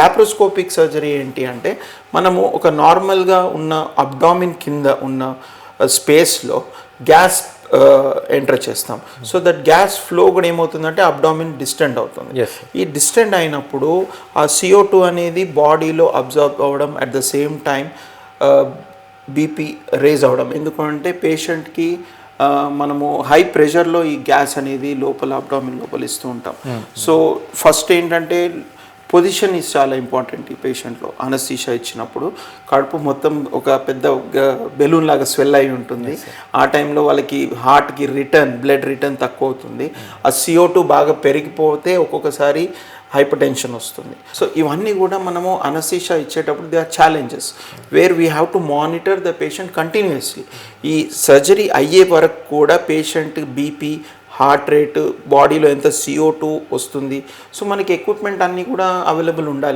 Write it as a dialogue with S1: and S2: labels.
S1: Laparoscopic surgery ఏంటి అంటే మనము ఒక నార్మల్గా ఉన్న అబ్డామిన్ కింద ఉన్న స్పేస్లో గ్యాస్ ఎంటర్ చేస్తాం. సో దట్ గ్యాస్ ఫ్లో కూడా ఏమవుతుందంటే అబ్డామిన్ డిస్టెండ్ అవుతుంది. ఈ డిస్టెండ్ అయినప్పుడు ఆ CO2 అనేది బాడీలో అబ్జర్వ్ అవ్వడం, at the same time BP raise అవ్వడం. ఎందుకంటే పేషెంట్కి మనము హై ప్రెషర్లో ఈ గ్యాస్ అనేది లోపల అబ్డామిన్ లోపల ఇస్తూ ఉంటాం. సో ఫస్ట్ ఏంటంటే పొజిషన్ ఈజ్ చాలా ఇంపార్టెంట్ ఈ పేషెంట్లో. అనస్థీషియా ఇచ్చినప్పుడు కడుపు మొత్తం ఒక పెద్ద బెలూన్ లాగా స్వెల్ అయి ఉంటుంది. ఆ టైంలో వాళ్ళకి హార్ట్కి బ్లడ్ రిటర్న్ తక్కువ అవుతుంది. ఆ CO2 బాగా పెరిగిపోతే ఒక్కొక్కసారి హైపర్ టెన్షన్ వస్తుంది. సో ఇవన్నీ కూడా మనము అనస్థీషియా ఇచ్చేటప్పుడు they are challenges where we have to monitor the patient continuously. ఈ సర్జరీ అయ్యే వరకు కూడా పేషెంట్ బీపీ, హార్ట్ రేట్, బాడీలో ఎంత CO2 వస్తుంది. సో మనకి ఎక్విప్మెంట్ అన్నీ కూడా అవైలబుల్ ఉండాలి.